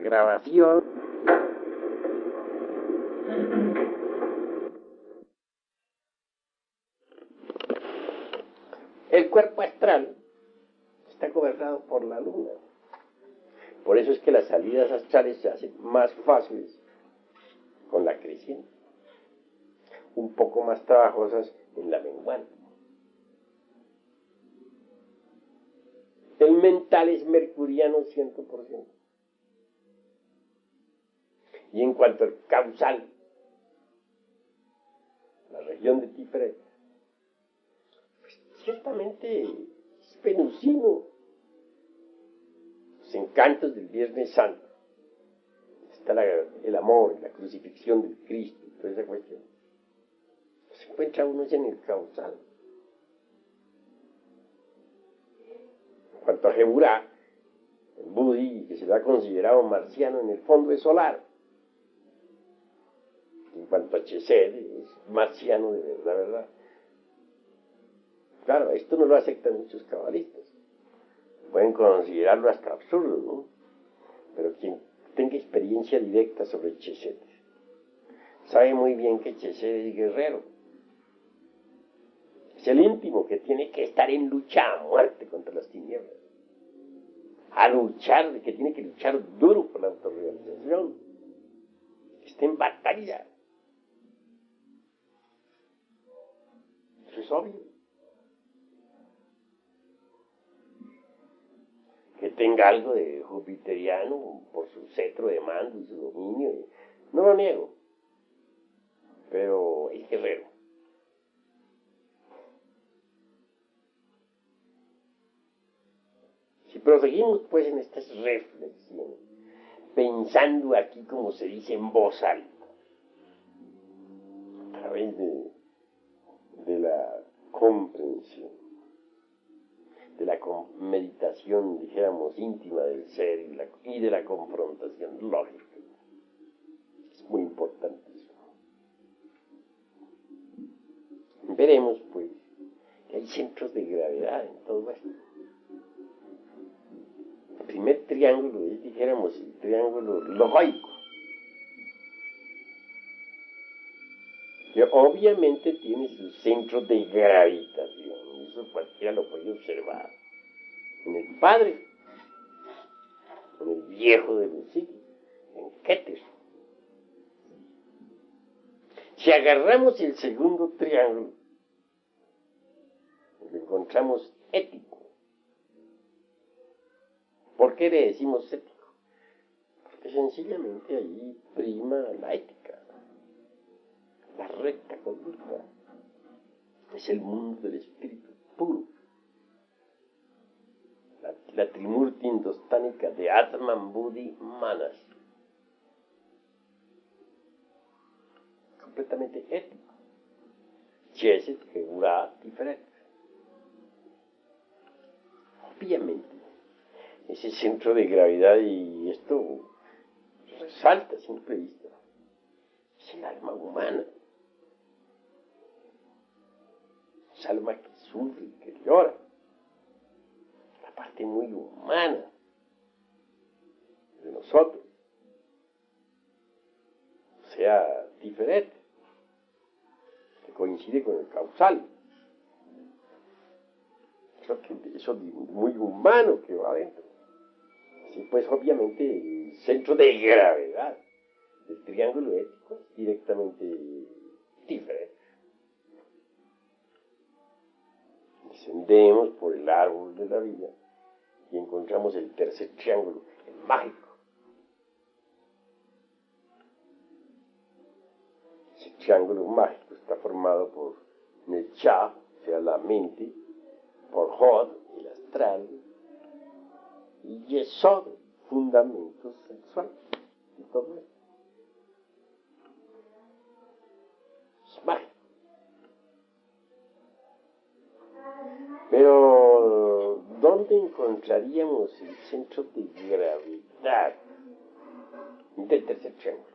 grabación. El cuerpo astral está gobernado por la luna. Por eso es que las salidas astrales se hacen más fáciles con la creciente, un poco más trabajosas en la menguante. El mental es mercuriano 100%. Y en cuanto al causal, la región de Tiferet, pues ciertamente es venusino. Los encantos del Viernes Santo, está el amor, la crucifixión del Cristo, toda esa cuestión. Se encuentra uno ya en el causal. En cuanto a Geburá, el Budi, que se lo ha considerado marciano, en el fondo es solar. En cuanto a Chesed, es marciano de verdad. Claro, esto no lo aceptan muchos cabalistas. Pueden considerarlo hasta absurdo, ¿no? Pero quien tenga experiencia directa sobre Chesed sabe muy bien que Chesed es guerrero. Es el íntimo que tiene que estar en lucha a muerte contra las tinieblas. A luchar, que tiene que luchar duro por la autorrealización. Está en batalla. Eso es obvio. Que tenga algo de jupiteriano por su cetro de mando y su dominio, no lo niego, pero es guerrero. Si proseguimos pues en estas reflexiones, pensando aquí como se dice en voz alta, a través de la comprensión, de la meditación, dijéramos, íntima del ser y de la confrontación lógica. Es muy importante eso. Veremos, pues, que hay centros de gravedad en todo esto. El primer triángulo es, dijéramos, el triángulo logoico, que obviamente tiene su centro de gravitación. Eso cualquiera lo puede observar. En el padre, en el viejo de los siglos, en Keter. Si agarramos el segundo triángulo, lo encontramos ético. ¿Por qué le decimos ético? Porque sencillamente ahí prima la ética, la recta conducta. Es el mundo del espíritu puro. La trimurti indostánica de Atman, Buddhi, Manas. Completamente ético. Chesed, Geburá, diferente. Obviamente, ese centro de gravedad, y esto resalta a simple vista, es el alma humana. Es el alma que sufre, que llora. La parte muy humana de nosotros. O sea, diferente, que coincide con el causal. Eso muy humano que va adentro. Así pues, obviamente, el centro de gravedad del triángulo ético es directamente diferente. Descendemos por el árbol de la vida y encontramos el tercer triángulo, el mágico. Ese triángulo mágico está formado por Nechá, o sea, la mente, por Hod, el astral, y Yesod, fundamento sexual de todo esto. Es mágico. Pero, ¿dónde encontraríamos el centro de gravedad del tercer triángulo?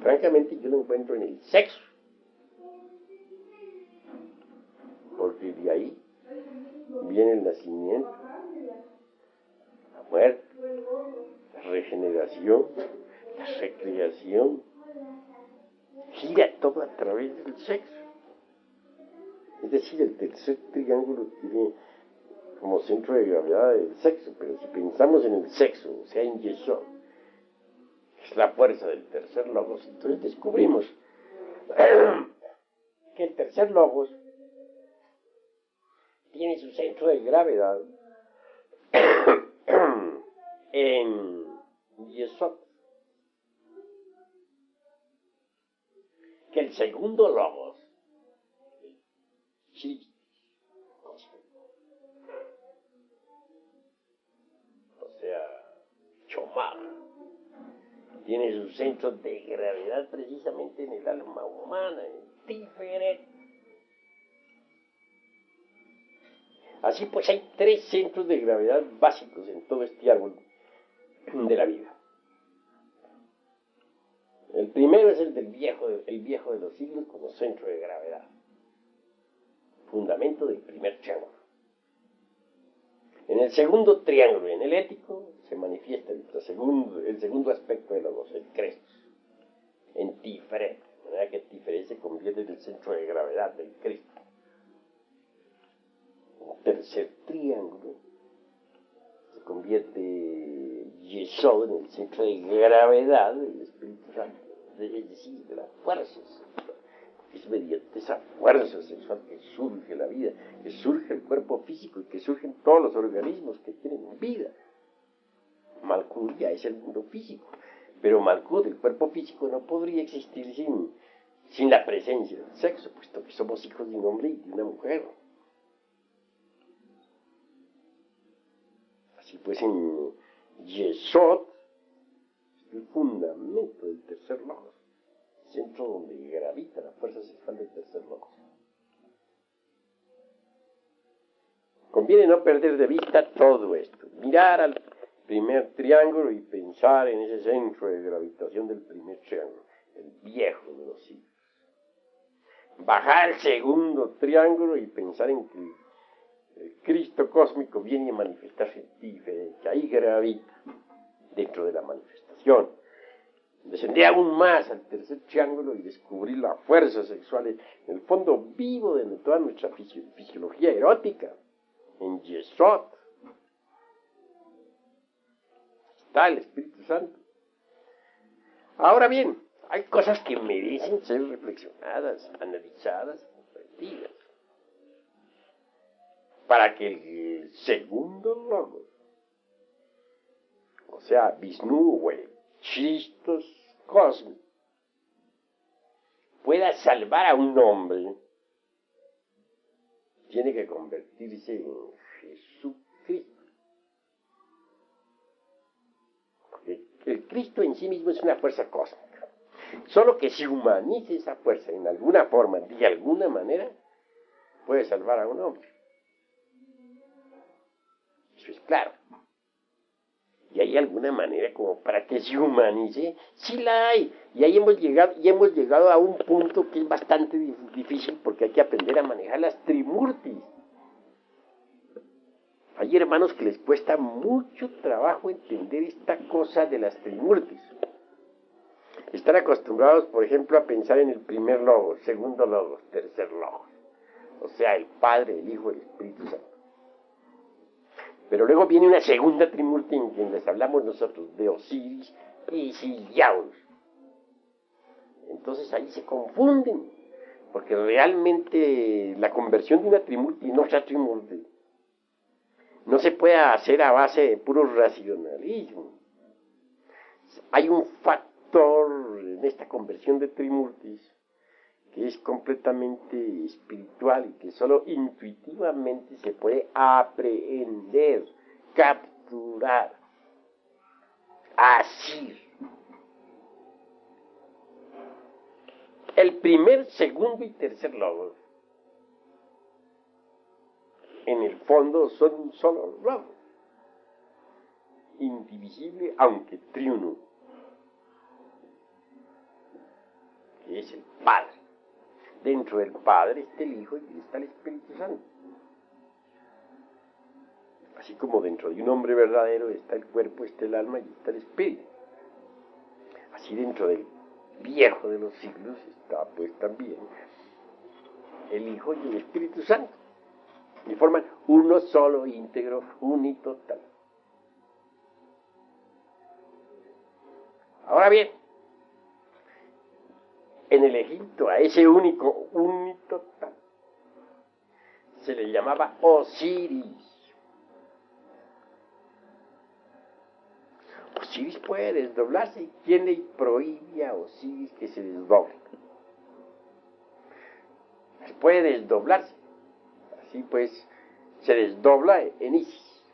Francamente, yo lo encuentro en el sexo. Porque de ahí viene el nacimiento, muerte, la regeneración, la recreación, gira todo a través del sexo. Es decir, el tercer triángulo tiene como centro de gravedad el sexo, pero si pensamos en el sexo, o sea, en Yesod, es la fuerza del tercer logos, entonces descubrimos que el tercer logos tiene su centro de gravedad en Yesod, que el segundo logos, o sea, Chomar, tiene su centro de gravedad precisamente en el alma humana, en Tiferet. Así pues hay tres centros de gravedad básicos en todo este árbol de la vida. El primero es el viejo de los siglos como centro de gravedad, fundamento del primer triángulo. En el segundo triángulo, en el ético, se manifiesta el segundo aspecto de Logos, el Crestos, en Tiferet, de manera que Tiferet se convierte en el centro de gravedad del Cristo. En el tercer triángulo se convierte Yesod en el centro de gravedad del Espíritu Santo, es decir, de las fuerzas. Es mediante esa fuerza sexual que surge la vida, que surge el cuerpo físico y que surgen todos los organismos que tienen vida. Malkut ya es el mundo físico, pero Malkut, el cuerpo físico, no podría existir sin la presencia del sexo, puesto que somos hijos de un hombre y de una mujer. Así pues, en Yesod es el fundamento del tercer logos, centro donde gravita la fuerza sexual del tercer logos. Conviene no perder de vista todo esto, mirar al primer triángulo y pensar en ese centro de gravitación del primer triángulo, el viejo de los siglos. Bajar al segundo triángulo y pensar en que el Cristo cósmico viene a manifestarse en ti, que ahí gravita dentro de la manifestación. Descender aún más al tercer triángulo y descubrir la fuerza sexual en el fondo vivo de toda nuestra fisiología erótica, en Yesod. Está el Espíritu Santo. Ahora bien, hay cosas que merecen ser reflexionadas, analizadas, comprendidas, para que el segundo logos, o sea, Vishnu o el Christos cósmico, pueda salvar a un hombre, tiene que convertirse en Jesucristo. Porque el Cristo en sí mismo es una fuerza cósmica. Solo que si humanice esa fuerza en alguna forma, de alguna manera, puede salvar a un hombre. Eso es claro. Y hay alguna manera como para que se humanice, sí la hay. Y ahí hemos llegado a un punto que es bastante difícil porque hay que aprender a manejar las trimurtis. Hay hermanos que les cuesta mucho trabajo entender esta cosa de las trimurtis. Están acostumbrados, por ejemplo, a pensar en el primer logos, segundo logos, tercer logos. O sea, el Padre, el Hijo y el Espíritu Santo. Pero luego viene una segunda trimurti en quien les hablamos nosotros, de Osiris y Siriaus. Entonces ahí se confunden, porque realmente la conversión de una trimurti en otra trimurti no se puede hacer a base de puro racionalismo. Hay un factor en esta conversión de trimurtis que es completamente espiritual y que solo intuitivamente se puede aprehender, capturar, asir. El primer, segundo y tercer logos, en el fondo, son un solo logos, indivisible aunque triuno, que es el Padre. Dentro del Padre está el Hijo y está el Espíritu Santo. Así como dentro de un hombre verdadero está el cuerpo, está el alma y está el espíritu. Así dentro del viejo de los siglos está pues también el Hijo y el Espíritu Santo. Y forman uno solo, íntegro, unitotal. Ahora bien, en el Egipto a ese único, unitotal, se le llamaba Osiris. Osiris puede desdoblarse. ¿Quién le prohíbe a Osiris que se desdoble? Puede desdoblarse. Así pues, se desdobla en Isis.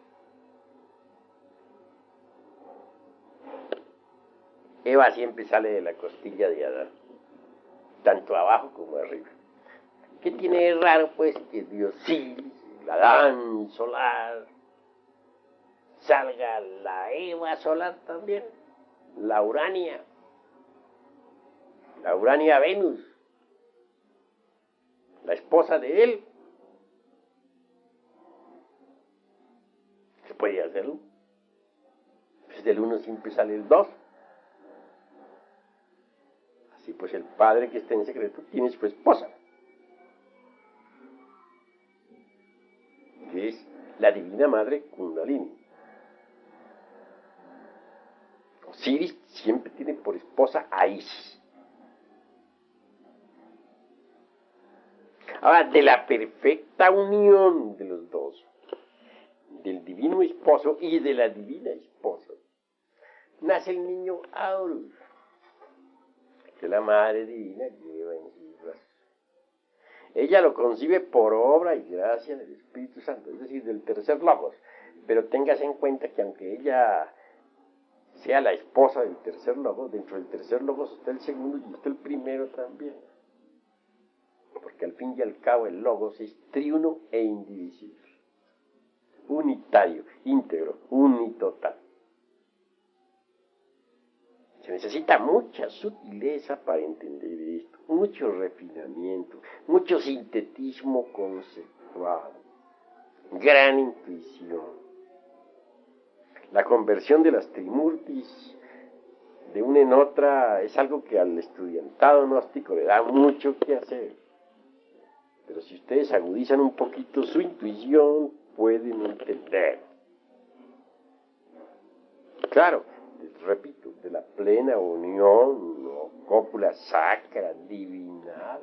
Eva siempre sale de la costilla de Adán, tanto abajo como arriba. ¿Qué tiene de raro, pues, que Osiris, el Adán solar, salga la Eva solar también, la Urania Venus, la esposa de él? ¿Se puede hacerlo? Pues del uno siempre sale el dos. Así pues el padre que está en secreto tiene su esposa, que es la divina madre Kundalini. Osiris siempre tiene por esposa a Isis. Ahora, de la perfecta unión de los dos, del divino esposo y de la divina esposa, nace el niño Aurus, que la madre divina lleva en sus brazos. Ella lo concibe por obra y gracia del Espíritu Santo, es decir, del tercer logos. Pero téngase en cuenta que aunque ella sea la esposa del tercer logos, dentro del tercer logos está el segundo y está el primero también. Porque al fin y al cabo el logos es triuno e indivisible, unitario, íntegro, unitotal. Se necesita mucha sutileza para entender esto, mucho refinamiento, mucho sintetismo conceptual, gran intuición. La conversión de las trimurtis de una en otra es algo que al estudiantado gnóstico le da mucho que hacer. Pero si ustedes agudizan un poquito su intuición, pueden entender. Claro, repito, de la plena unión o cópula sacra, divinal,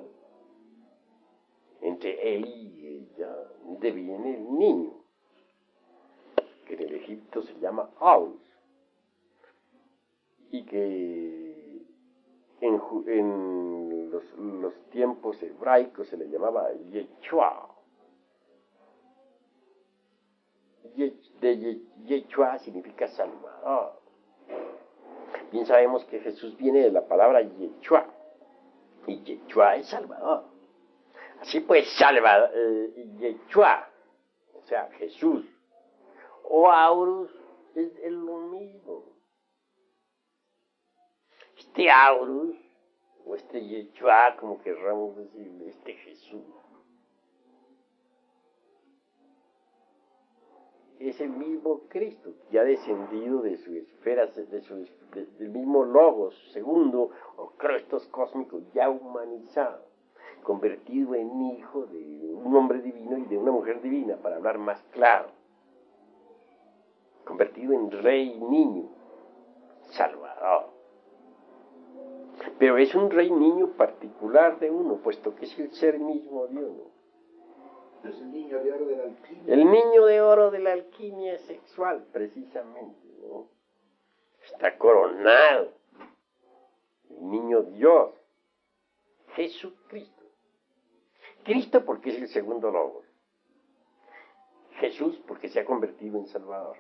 entre él y ella, deviene el niño, que en el Egipto se llama Aurus, y que en los tiempos hebraicos se le llamaba Yeshua. Yeshua significa Salvador. Bien sabemos que Jesús viene de la palabra Yeshua, y Yeshua es Salvador. Así pues, Yeshua, o sea, Jesús, o Aurus, es lo mismo. Este Aurus, o este Yeshua, como querramos decirle, este Jesús, es el mismo Cristo, que ha descendido de su esfera, del mismo Logos, segundo, o Crestos cósmicos, ya humanizado, convertido en hijo de un hombre divino y de una mujer divina, para hablar más claro, convertido en rey niño, salvador. Pero es un rey niño particular de uno, puesto que es el ser mismo de uno. Es el niño de oro de la alquimia. El niño de oro de la alquimia sexual, precisamente, ¿no? Está coronado. El niño Dios, Jesucristo. Cristo porque es el segundo logos. Jesús porque se ha convertido en Salvador.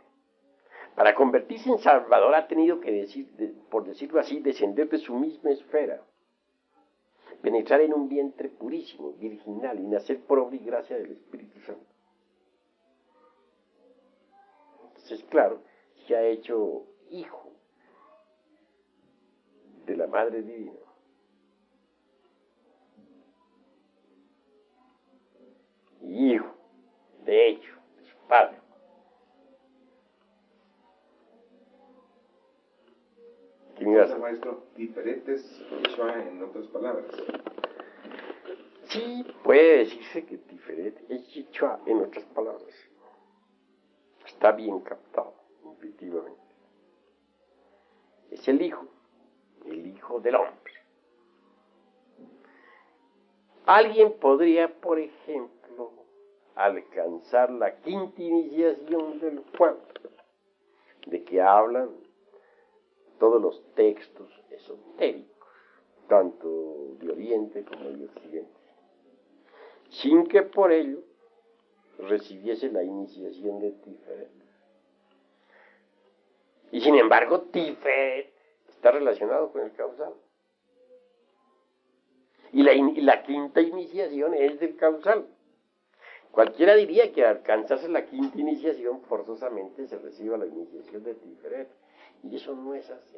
Para convertirse en Salvador ha tenido que por decirlo así, descender de su misma esfera, penetrar en un vientre purísimo, virginal, y nacer por obra y gracia del Espíritu Santo. Entonces, claro, se ha hecho hijo de la Madre Divina. Y hijo, de hecho, de su Padre. Entonces, maestro, diferentes Yeshua en otras palabras. Sí, puede decirse que Tiferet es Yeshua en otras palabras. Está bien captado, intuitivamente. Es el Hijo del hombre. Alguien podría, por ejemplo, alcanzar la quinta iniciación del fuego, de que hablan todos los textos esotéricos, tanto de Oriente como de Occidente, sin que por ello recibiese la iniciación de Tiferet. Y sin embargo, Tiferet está relacionado con el causal. Y la quinta iniciación es del causal. Cualquiera diría que al alcanzarse la quinta iniciación, forzosamente se reciba la iniciación de Tiferet. Y eso no es así.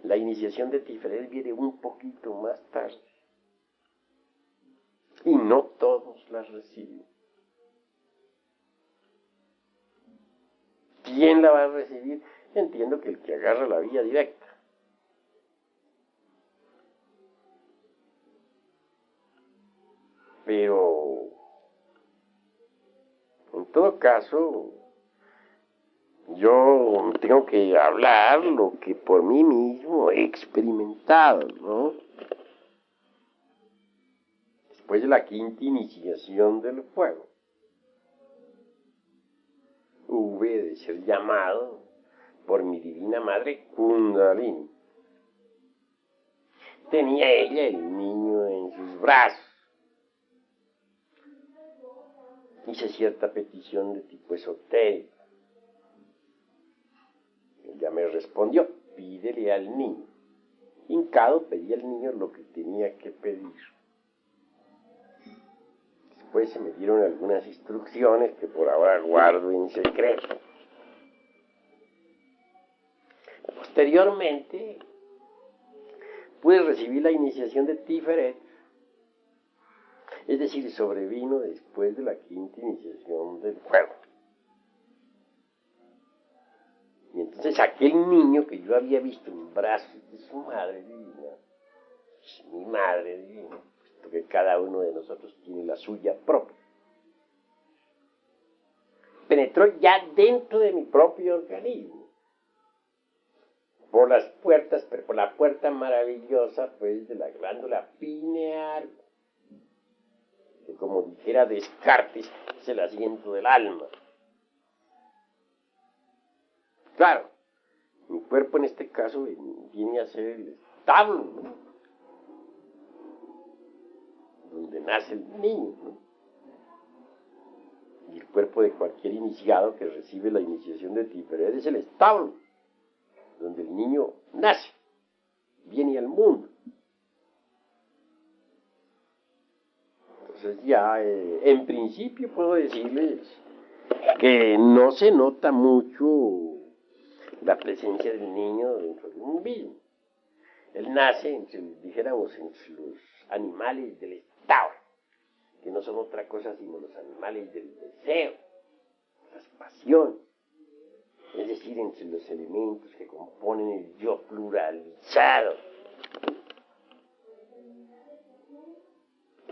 La iniciación de Tiferet viene un poquito más tarde. Y no todos la reciben. ¿Quién la va a recibir? Entiendo que el que agarra la vía directa. Pero, en todo caso, yo tengo que hablar lo que por mí mismo he experimentado, ¿no? Después de la quinta iniciación del fuego, hube de ser llamado por mi divina madre Kundalini. Tenía ella el niño en sus brazos. Hice cierta petición de tipo esotérico. Ella me respondió, pídele al niño. Hincado pedí al niño lo que tenía que pedir. Después se me dieron algunas instrucciones que por ahora guardo en secreto. Posteriormente, pude recibir la iniciación de Tiferet, es decir, sobrevino después de la quinta iniciación del fuego. Y entonces aquel niño que yo había visto en brazos de su madre divina, es mi madre divina, puesto que cada uno de nosotros tiene la suya propia, penetró ya dentro de mi propio organismo, por las puertas, pero por la puerta maravillosa, pues, de la glándula pineal, que como dijera Descartes, es el asiento del alma. Claro, mi cuerpo en este caso viene a ser el establo, ¿no? Donde nace el niño, ¿no? Y el cuerpo de cualquier iniciado que recibe la iniciación de Tiferet es el establo, donde el niño nace, viene al mundo. Entonces ya, en principio puedo decirles que no se nota mucho la presencia del niño dentro de un mismo. Él nace, dijéramos, entre los animales del estado, que no son otra cosa sino los animales del deseo, las pasiones, es decir, entre los elementos que componen el yo pluralizado.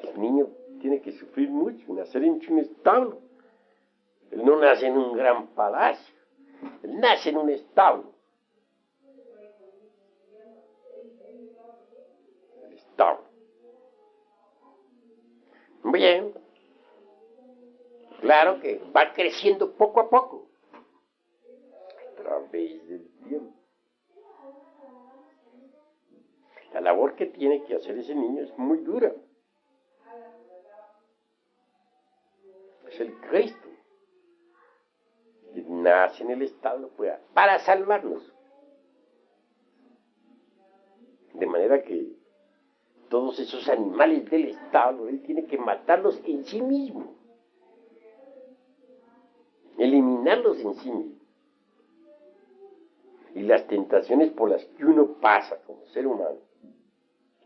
El niño tiene que sufrir mucho, nacer en un establo. Él no nace en un gran palacio, él nace en un establo. El establo. Bien, claro que va creciendo poco a poco, a través del tiempo. La labor que tiene que hacer ese niño es muy dura. Es el Cristo que nace en el establo para salvarnos. De manera que todos esos animales del establo, él tiene que matarlos en sí mismo, eliminarlos en sí mismo. Y las tentaciones por las que uno pasa como ser humano,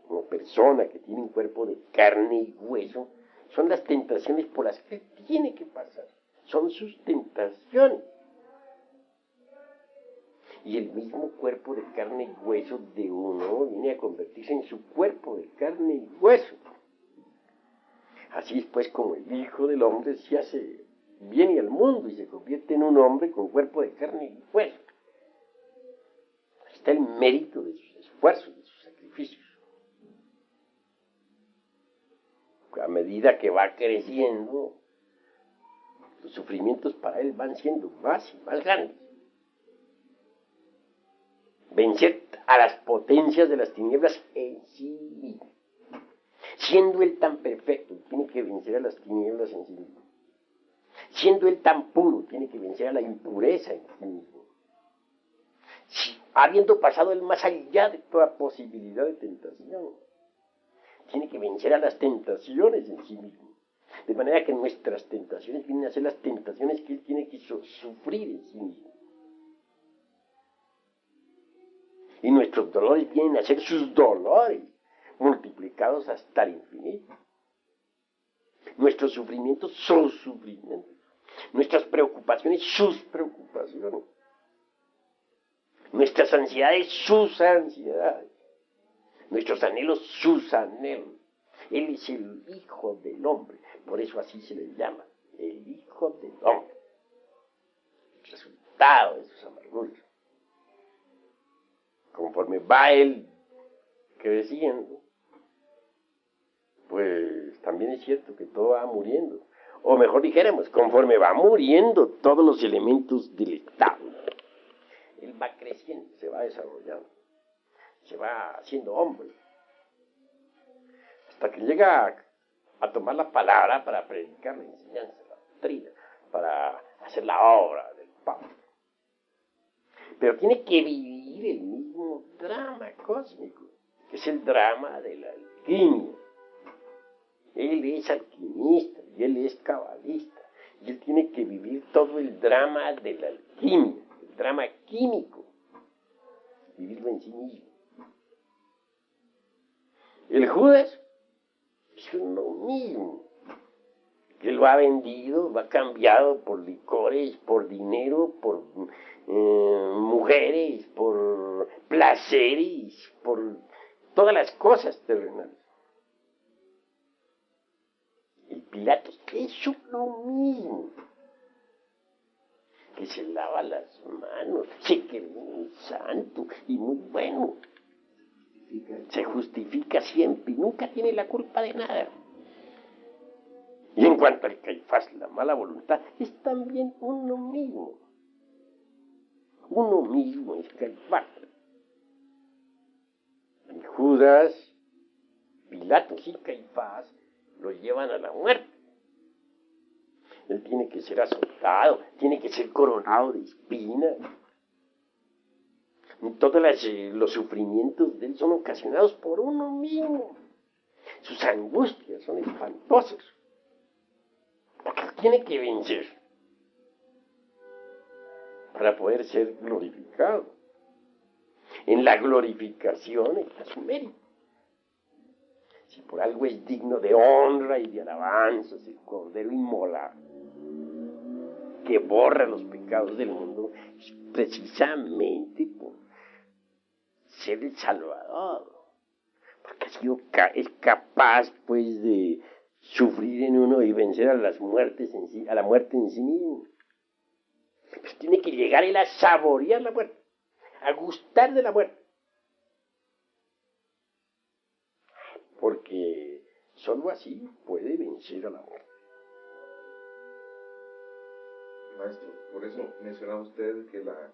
como persona que tiene un cuerpo de carne y hueso, son las tentaciones por las que tiene que pasar. Son sus tentaciones. Y el mismo cuerpo de carne y hueso de uno viene a convertirse en su cuerpo de carne y hueso. Así es pues como el Hijo del Hombre se hace, viene al mundo y se convierte en un hombre con cuerpo de carne y hueso. Ahí está el mérito de sus esfuerzos, de sus sacrificios. A medida que va creciendo, los sufrimientos para él van siendo más y más grandes. Vencer a las potencias de las tinieblas en sí mismo. Siendo él tan perfecto, tiene que vencer a las tinieblas en sí mismo. Siendo él tan puro, tiene que vencer a la impureza en sí mismo. Habiendo pasado él más allá de toda posibilidad de tentación, tiene que vencer a las tentaciones en sí mismo. De manera que nuestras tentaciones vienen a ser las tentaciones que él tiene que sufrir en sí mismo. Y nuestros dolores vienen a ser sus dolores, multiplicados hasta el infinito. Nuestros sufrimientos, sus sufrimientos. Nuestras preocupaciones, sus preocupaciones. Nuestras ansiedades, sus ansiedades. Nuestros anhelos, sus anhelos. Él es el Hijo del Hombre, por eso así se le llama, el Hijo del Hombre. El resultado de sus amarguras. Conforme va él creciendo, pues también es cierto que todo va muriendo. O mejor dijéramos, conforme va muriendo todos los elementos del Estado, él va creciendo, se va desarrollando, se va haciendo hombre. Hasta que llega a tomar la palabra para predicar la enseñanza, la doctrina, para hacer la obra del Papa. Pero tiene que vivir el mismo drama cósmico, que es el drama de la alquimia. Él es alquimista y él es cabalista. Y él tiene que vivir todo el drama de la alquimia, el drama químico, vivirlo en sí mismo. El Judas es lo mismo. Él lo ha vendido, lo ha cambiado por licores, por dinero, por mujeres, por placeres, por todas las cosas terrenales. Y Pilatos es lo mismo. Que se lava las manos, se cree muy santo y muy bueno. Se justifica siempre y nunca tiene la culpa de nada. Y en cuanto al Caifás, la mala voluntad, es también uno mismo. Uno mismo es Caifás. Y Judas, Pilatos y Caifás lo llevan a la muerte. Él tiene que ser azotado, tiene que ser coronado de espinas. Todos los sufrimientos de él son ocasionados por uno mismo. Sus angustias son espantosas. Porque tiene que vencer para poder ser glorificado. En la glorificación está su mérito. Si por algo es digno de honra y de alabanzas el Cordero inmolado, que borra los pecados del mundo, es precisamente por ser el Salvador. Porque es capaz, pues, de sufrir en uno y vencer a las muertes en sí, a la muerte en sí mismo. Pues tiene que llegar él a saborear la muerte, a gustar de la muerte. Porque solo así puede vencer a la muerte. Maestro, por eso mencionaba usted que la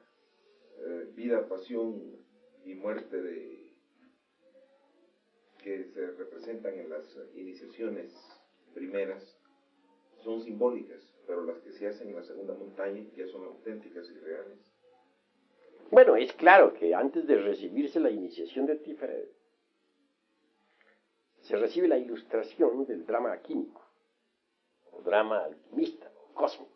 vida, pasión y muerte que se representan en las iniciaciones primeras son simbólicas, pero las que se hacen en la segunda montaña ya son auténticas y reales. Bueno, es claro que antes de recibirse la iniciación de Tiferet, se recibe la ilustración del drama químico, o drama alquimista, o cósmico.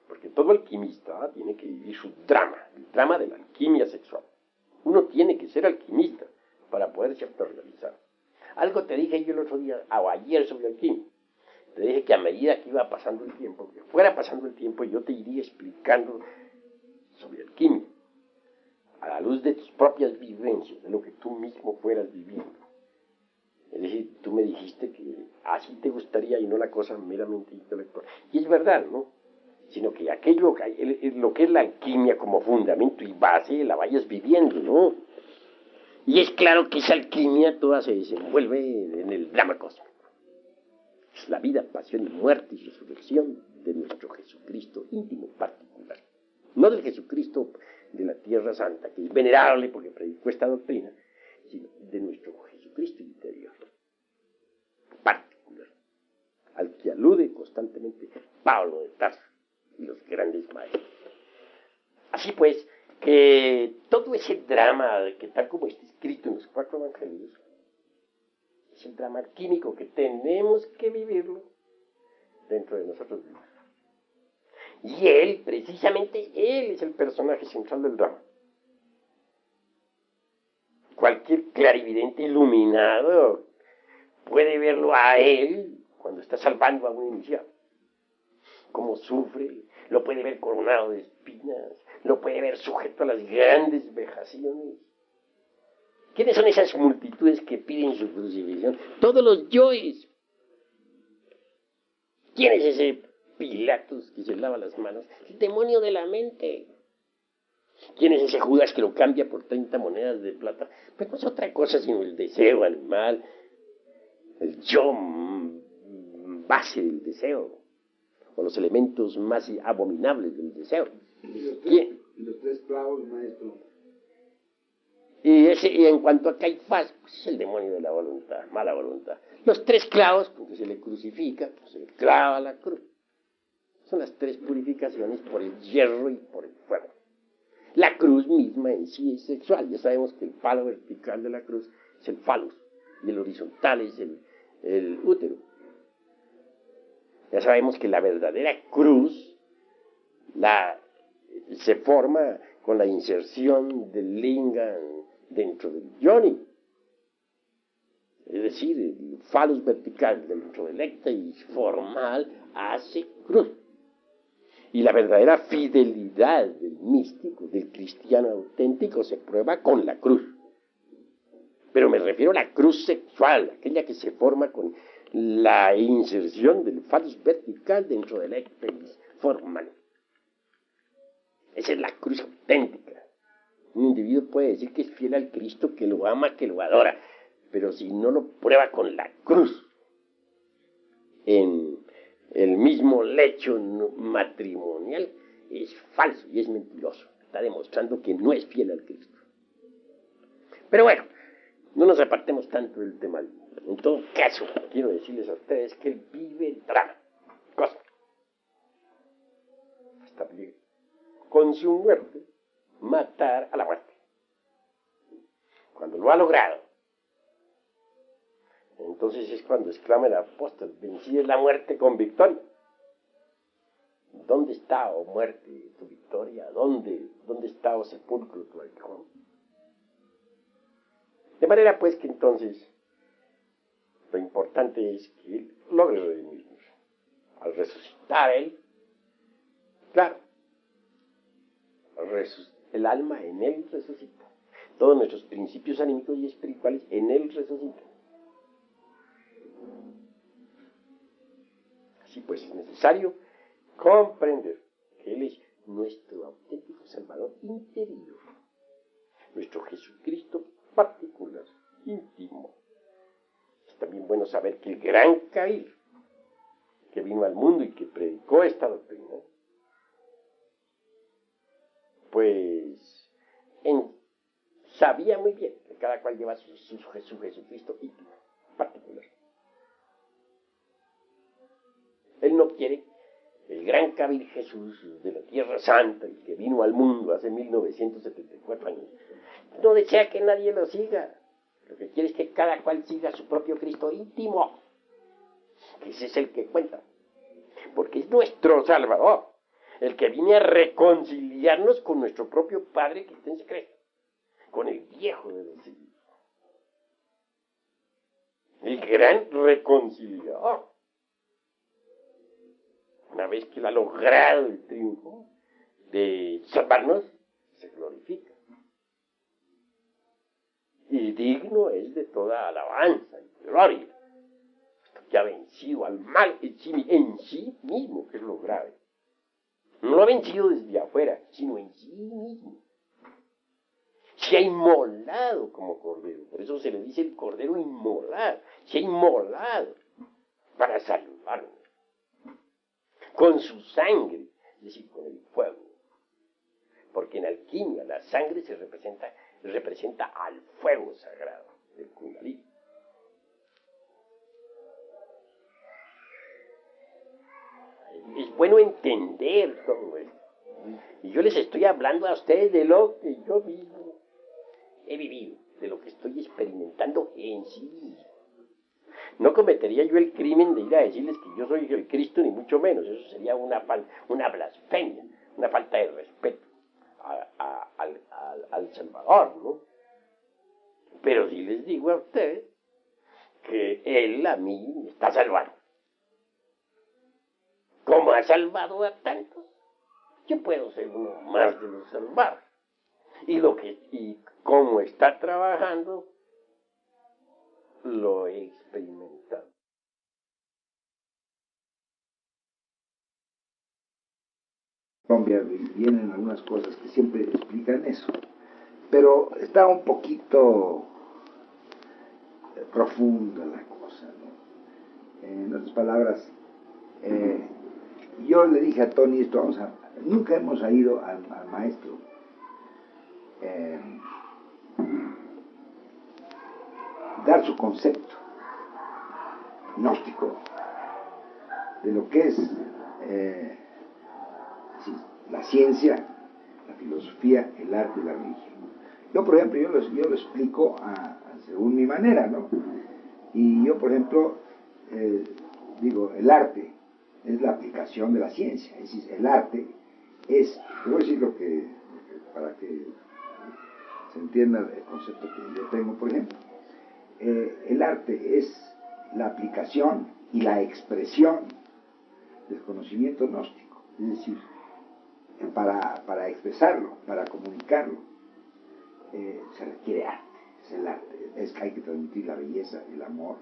Porque todo alquimista tiene que vivir su drama, el drama de la alquimia sexual. Uno tiene que ser alquimista para poderse autorrealizar. Algo te dije yo el otro día, o ayer, sobre alquimia. Te dije que a medida que iba pasando el tiempo, que fuera pasando el tiempo, yo te iría explicando sobre alquimia, a la luz de tus propias vivencias, de lo que tú mismo fueras viviendo. Es decir, tú me dijiste que así te gustaría y no la cosa meramente intelectual. Y es verdad, ¿no? Sino que aquello, lo que es la alquimia como fundamento y base, la vayas viviendo, ¿no? Y es claro que esa alquimia toda se desenvuelve en el drama cósmico. Es la vida, pasión y muerte y resurrección de nuestro Jesucristo íntimo particular. No del Jesucristo de la Tierra Santa, que es venerable porque predicó esta doctrina, sino de nuestro Jesucristo interior, particular, al que alude constantemente Pablo de Tarso y los grandes maestros. Así pues, que todo ese drama, que tal como está escrito en los 4 evangelios, es el drama alquímico que tenemos que vivirlo dentro de nosotros mismos. Y él, precisamente él, es el personaje central del drama. Cualquier clarividente iluminado puede verlo a él cuando está salvando a un iniciado. Cómo sufre, lo puede ver coronado de espinas, lo puede ver sujeto a las grandes vejaciones. ¿Quiénes son esas multitudes que piden su crucifixión? Todos los yoes. ¿Quién es ese Pilatos que se lava las manos? El demonio de la mente. ¿Quién es ese Judas que lo cambia por 30 monedas de plata? Pues no es otra cosa sino el deseo animal, el yo base del deseo, o los elementos más abominables del deseo. Y los 3 clavos, maestro. Y en cuanto a Caifás, pues es el demonio de la voluntad, mala voluntad. Los 3 clavos, porque se le crucifica, pues se le clava la cruz. Son las 3 purificaciones por el hierro y por el fuego. La cruz misma en sí es sexual. Ya sabemos que el palo vertical de la cruz es el falus y el horizontal es el útero. Ya sabemos que la verdadera cruz se forma con la inserción del lingam dentro del yoni. Es decir, el falus vertical dentro del éctasis formal hace cruz. Y la verdadera fidelidad del místico, del cristiano auténtico, se prueba con la cruz. Pero me refiero a la cruz sexual, aquella que se forma con la inserción del falus vertical dentro del éctasis formal. Esa es la cruz auténtica. Un individuo puede decir que es fiel al Cristo, que lo ama, que lo adora, pero si no lo prueba con la cruz, en el mismo lecho matrimonial, es falso y es mentiroso. Está demostrando que no es fiel al Cristo. Pero bueno, no nos apartemos tanto del tema. En todo caso, quiero decirles a ustedes que él vive el drama cósmico. Hasta con su muerte, matar a la muerte. Cuando lo ha logrado, entonces es cuando exclama el apóstol: vencida es la muerte con victoria. ¿Dónde está, oh muerte, tu victoria? ¿Dónde está, oh sepulcro, tu aguijón? De manera pues que entonces lo importante es que él logre redimirnos. Al resucitar él, claro, el alma en él resucita. Todos nuestros principios anímicos y espirituales en él resucitan. Así pues es necesario comprender que él es nuestro auténtico Salvador interior, nuestro Jesucristo particular, íntimo. Es también bueno saber que el gran Caín, que vino al mundo y que predicó esta doctrina, pues sabía muy bien que cada cual lleva su Jesucristo íntimo, particular. Él no quiere el gran Cabil Jesús de la Tierra Santa, el que vino al mundo hace 1974 años, no desea que nadie lo siga. Lo que quiere es que cada cual siga su propio Cristo íntimo, que ese es el que cuenta, porque es nuestro Salvador, el que viene a reconciliarnos con nuestro propio Padre que está en secreto, con el viejo de los siglos, el gran reconciliador. Una vez que él ha logrado el triunfo, de salvarnos, se glorifica. Y digno es de toda alabanza y gloria, que ha vencido al mal en sí mismo, que es lo grave. No lo ha vencido desde afuera, sino en sí mismo. Se ha inmolado como cordero, por eso se le dice el cordero inmolado, se ha inmolado para salvarnos, con su sangre, es decir, con el fuego. Porque en alquimia la sangre representa al fuego sagrado del Kundalini. Es bueno entender todo esto. Y yo les estoy hablando a ustedes de lo que yo mismo he vivido, de lo que estoy experimentando en sí mismo. No cometería yo el crimen de ir a decirles que yo soy el Cristo, ni mucho menos. Eso sería una blasfemia, una falta de respeto al Salvador, ¿no? Pero sí les digo a ustedes que Él a mí me está salvando. Como ha salvado a tantos, yo puedo ser uno más de los salvados. Y como está trabajando, lo he experimentado. Colombia vienen algunas cosas que siempre explican eso, pero está un poquito profunda la cosa, ¿no? En otras palabras, yo le dije a Tony esto, nunca hemos ido al maestro dar su concepto gnóstico de lo que es la ciencia, la filosofía, el arte y la religión. Yo, por ejemplo, yo lo explico según mi manera, ¿no? Y yo, por ejemplo, digo, el arte es la aplicación de la ciencia, es decir, el arte es, te voy a decir para que se entienda el concepto que yo tengo, por ejemplo, el arte es la aplicación y la expresión del conocimiento gnóstico, es decir, para expresarlo, para comunicarlo, se requiere arte, es el arte, es que hay que transmitir la belleza, el amor,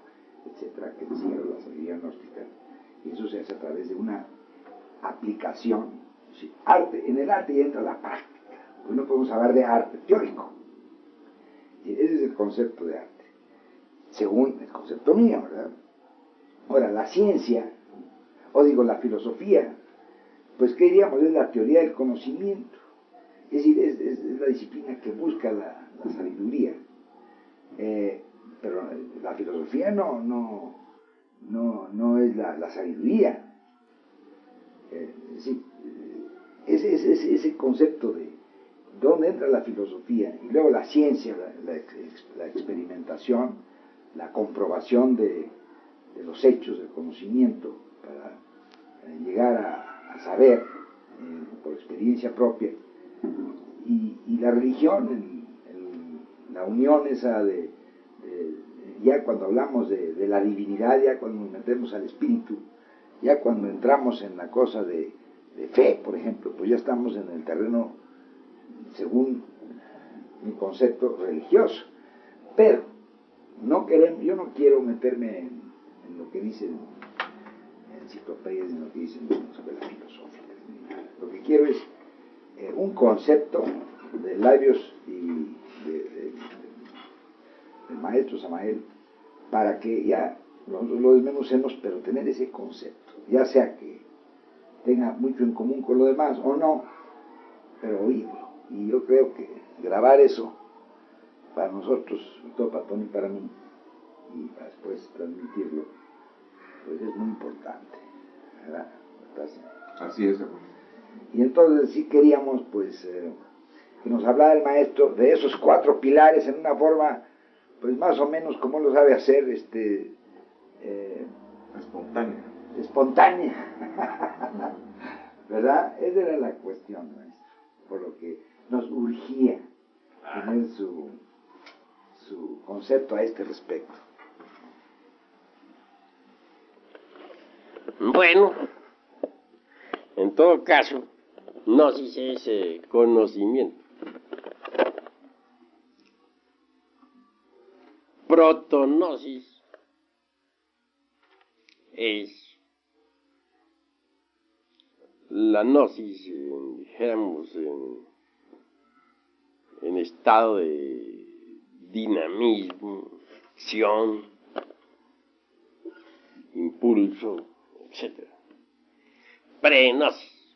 etcétera, que decía la sabiduría gnóstica, y eso se hace a través de una aplicación. ¿Sí? En el arte ya entra la práctica, hoy no podemos hablar de arte teórico, ese es el concepto de arte, según el concepto mío, ¿verdad? Ahora, la ciencia, la filosofía, pues ¿qué diríamos? Es la teoría del conocimiento, es decir, es la disciplina que busca la sabiduría, pero la filosofía no es la sabiduría, ese concepto de dónde entra la filosofía y luego la ciencia, la experimentación, la comprobación de los hechos, del conocimiento, para llegar a saber por experiencia propia, y la religión, la unión esa ya cuando hablamos de la divinidad, ya cuando nos metemos al espíritu, ya cuando entramos en la cosa de fe, por ejemplo, pues ya estamos en el terreno, según mi concepto, religioso. Pero yo no quiero meterme en lo que dicen enciclopedias, en lo que dicen sobre la filosofía. Lo que quiero es un concepto de labios y del maestro Samael, para que ya lo desmenucemos, pero tener ese concepto, ya sea que tenga mucho en común con lo demás o no, pero oírlo. Y yo creo que grabar eso para nosotros, todo para Tony y para mí, y para después transmitirlo, pues es muy importante, ¿verdad? Así es. Y entonces sí queríamos, pues, que nos hablara el maestro de esos 4 pilares en una forma, pues más o menos como lo sabe hacer, espontánea, ¿verdad? Esa era la cuestión, maestro, por lo que nos urgía tener su concepto a este respecto. Bueno, en todo caso, Gnosis es conocimiento. Protognosis es la gnosis, dijéramos, en estado de dinamismo, acción, impulso, etc. Pre-gnosis,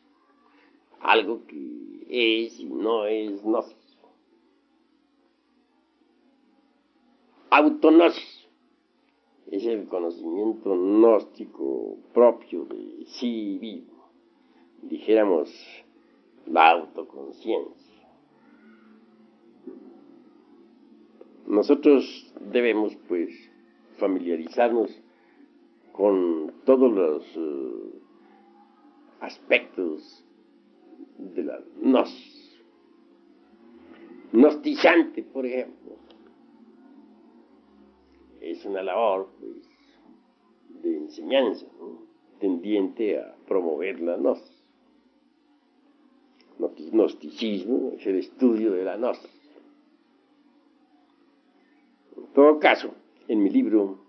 algo que es y no es gnosis. Autognosis es el conocimiento gnóstico propio de sí mismo, dijéramos la autoconciencia. Nosotros debemos, pues, familiarizarnos con todos los aspectos de la gnosis. Gnosticante, por ejemplo, es una labor, pues, de enseñanza, ¿no?, tendiente a promover la gnosis. Gnosticismo es el estudio de la gnosis. En todo caso, en mi libro,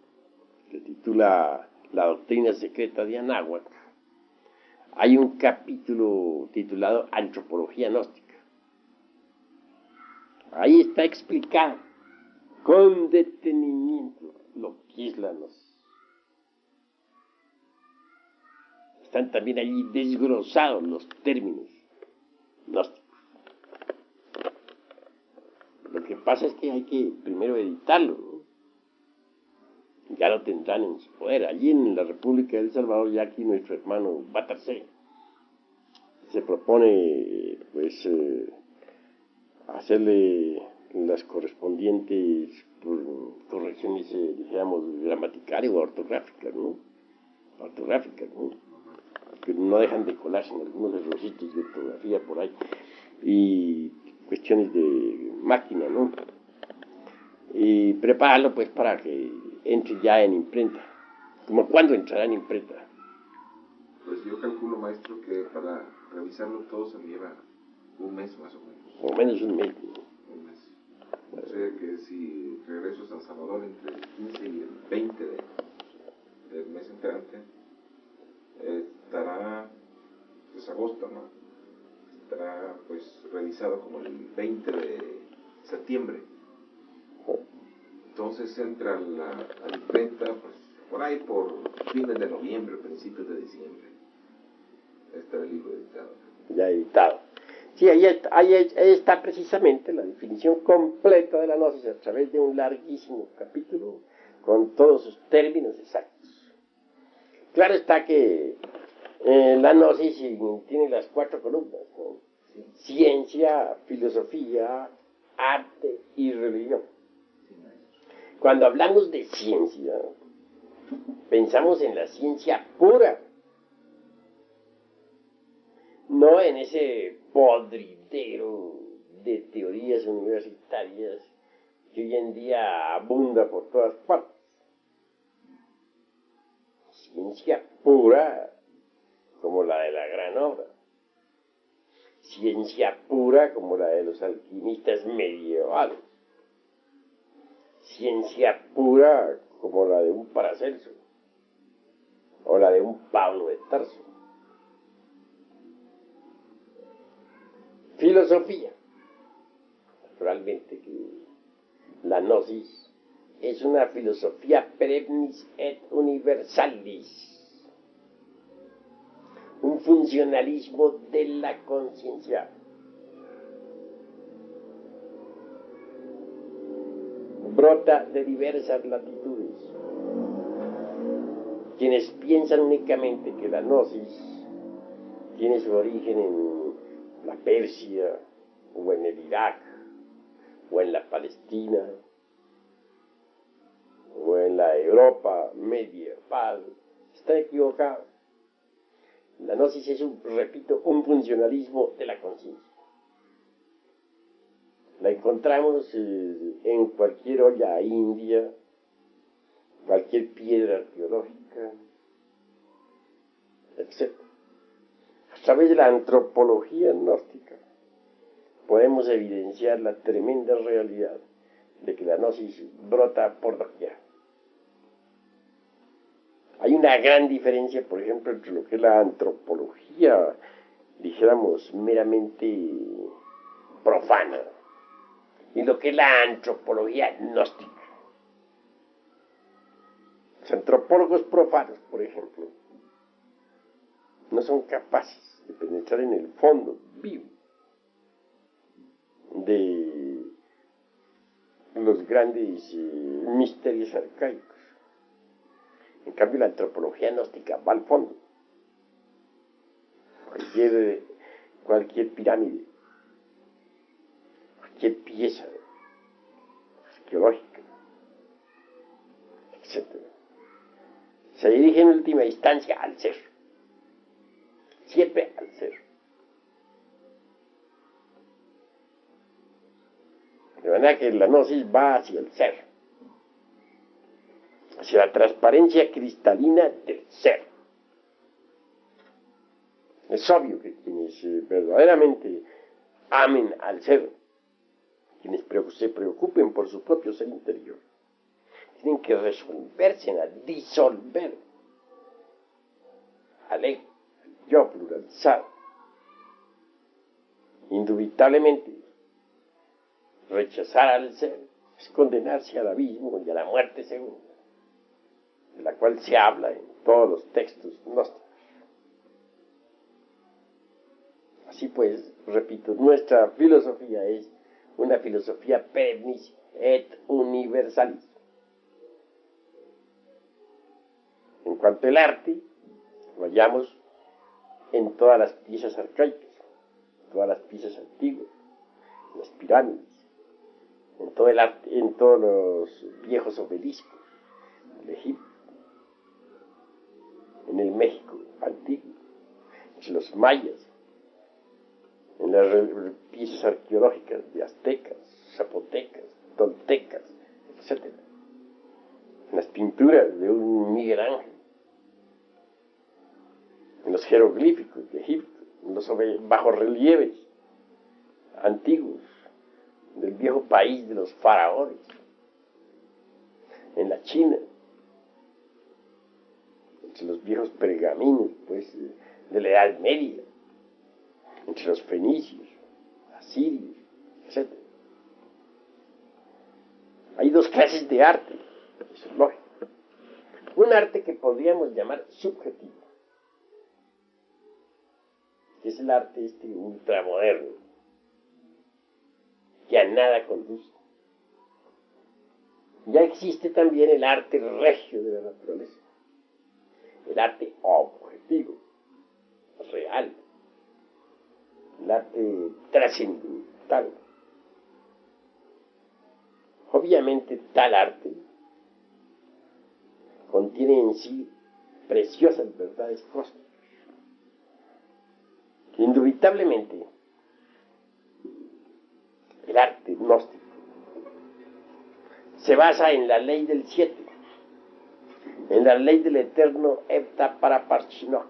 que titula La doctrina secreta de Anáhuac, hay un capítulo titulado Antropología gnóstica. Ahí está explicado con detenimiento lo que es la gnosis. Están también allí desglosados los términos gnósticos. Lo que pasa es que hay que primero editarlo, ¿no? Ya lo tendrán en su poder. Allí en la República de El Salvador, ya aquí nuestro hermano Batarse se propone, pues, hacerle las correspondientes correcciones, dijéramos, gramaticales o ortográficas, ¿no? Que no dejan de colarse en algunos errorcitos de ortografía por ahí, y cuestiones de máquina, ¿no? Y prepararlo, pues, para que entre ya en imprenta. ¿Cómo cuándo entrará en imprenta? Pues yo calculo, maestro, que para revisarlo todo se me lleva un mes más o menos. O menos un mes, ¿no? Un mes. O sea que si regreso a San Salvador entre el 15 y el 20 del mes entrante, estará, pues, agosto, ¿no? Estará, pues, revisado como el 20 de septiembre. Entonces entra a la imprenta, pues, por ahí por fines de noviembre, principios de diciembre. Estará el libro editado. Ya editado. Sí, ahí está precisamente la definición completa de la gnosis a través de un larguísimo capítulo con todos sus términos exactos. Claro está que la gnosis tiene las 4 columnas, ¿no? Ciencia, filosofía, arte y religión. Cuando hablamos de ciencia, pensamos en la ciencia pura, no en ese podridero de teorías universitarias que hoy en día abunda por todas partes. Ciencia pura como la de la gran obra. Ciencia pura como la de los alquimistas medievales. Ciencia pura como la de un Paracelso o la de un Pablo de Tarso. Filosofía. Naturalmente que la gnosis es una filosofía perennis et universalis, un funcionalismo de la conciencia. Brota de diversas latitudes. Quienes piensan únicamente que la gnosis tiene su origen en la Persia, o en el Irak, o en la Palestina, o en la Europa medieval, están equivocados. La gnosis es, repito, un funcionalismo de la conciencia. La encontramos en cualquier olla india, cualquier piedra arqueológica, etc. A través de la antropología gnóstica podemos evidenciar la tremenda realidad de que la gnosis brota por doquier. Hay una gran diferencia, por ejemplo, entre lo que es la antropología, dijéramos, meramente profana, y lo que es la antropología gnóstica. Los antropólogos profanos, por ejemplo, no son capaces de penetrar en el fondo vivo de los grandes misterios arcaicos. En cambio, la antropología gnóstica va al fondo. Cualquier pirámide, cualquier pieza arqueológica, etc., se dirige en última instancia al ser. Siempre al ser. De manera que la gnosis va hacia el ser, hacia la transparencia cristalina del ser. Es obvio que quienes verdaderamente amen al ser, quienes se preocupen por su propio ser interior, tienen que resolverse a disolver al ego, al yo pluralizado. Indubitablemente, rechazar al ser es condenarse al abismo y a la muerte segunda, de la cual se habla en todos los textos gnósticos. Así pues, repito, nuestra filosofía es una filosofía perennicia et universalista. En cuanto al arte, lo hallamos en todas las piezas arcaicas, todas las piezas antiguas, en las pirámides, en todo el arte, en todos los viejos obeliscos de Egipto, en el México antiguo, en los mayas, en las piezas arqueológicas de aztecas, zapotecas, toltecas, etc. En las pinturas de un Miguel Ángel, en los jeroglíficos de Egipto, en los bajorrelieves antiguos del viejo país de los faraones, en la China, entre los viejos pergaminos pues, de la Edad Media, entre los fenicios, asirios, etc. Hay dos clases de arte, eso es lógico. Un arte que podríamos llamar subjetivo, que es el arte ultramoderno, que a nada conduce. Ya existe también el arte regio de la naturaleza, el arte objetivo, real, el arte trascendental. Obviamente tal arte contiene en sí preciosas verdades cósmicas. Indubitablemente, el arte gnóstico se basa en la ley del 7, en la ley del eterno Evta Paraparshinok.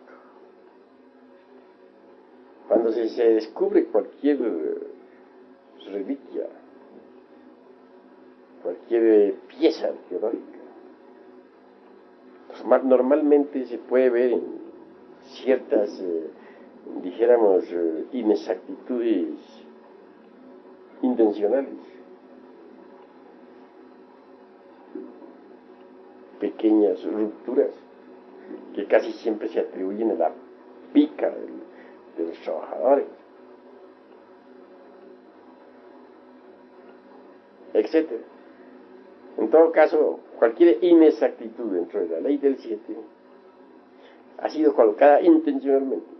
Cuando se descubre cualquier reliquia, cualquier pieza arqueológica, pues normalmente se puede ver en ciertas, dijéramos, inexactitudes intencionales, pequeñas rupturas que casi siempre se atribuyen a la pica de los trabajadores, etc. En todo caso, cualquier inexactitud dentro de la ley del 7 ha sido colocada intencionalmente,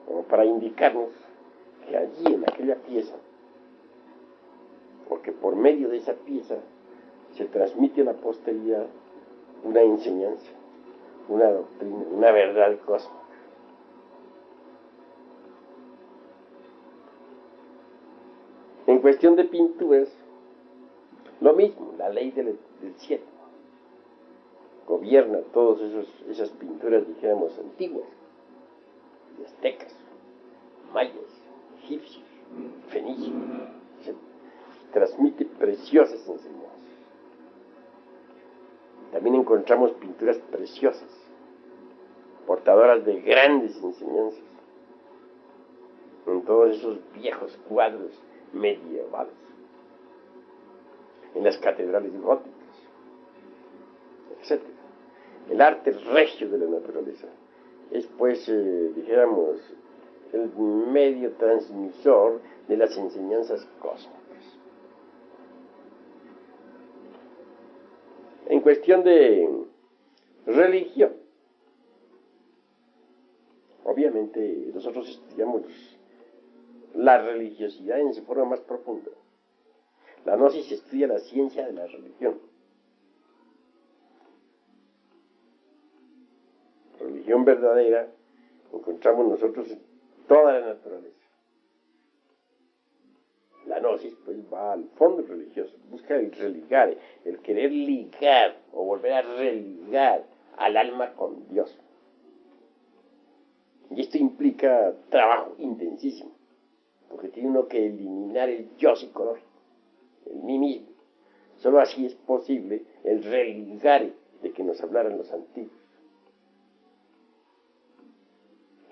como para indicarnos que allí en aquella pieza, o que por medio de esa pieza se transmite a la posteridad una enseñanza, una doctrina, una verdad cósmica. En cuestión de pinturas, lo mismo, la ley del 7 gobierna todas esas pinturas, dijéramos, antiguas. de aztecas, mayas, egipcios, fenicios, etc. Transmite preciosas enseñanzas. También encontramos pinturas preciosas, portadoras de grandes enseñanzas, en todos esos viejos cuadros medievales, en las catedrales góticas, etc. El arte regio de la naturaleza es, pues, dijéramos, el medio transmisor de las enseñanzas cósmicas. En cuestión de religión, obviamente nosotros estudiamos la religiosidad en su forma más profunda. La gnosis estudia la ciencia de la religión. Religión verdadera encontramos nosotros en toda la naturaleza. La gnosis pues va al fondo religioso, busca el religar, el querer ligar o volver a religar al alma con Dios. Y esto implica trabajo intensísimo, porque tiene uno que eliminar el yo psicológico, el mí mismo. Solo así es posible el religar de que nos hablaran los antiguos.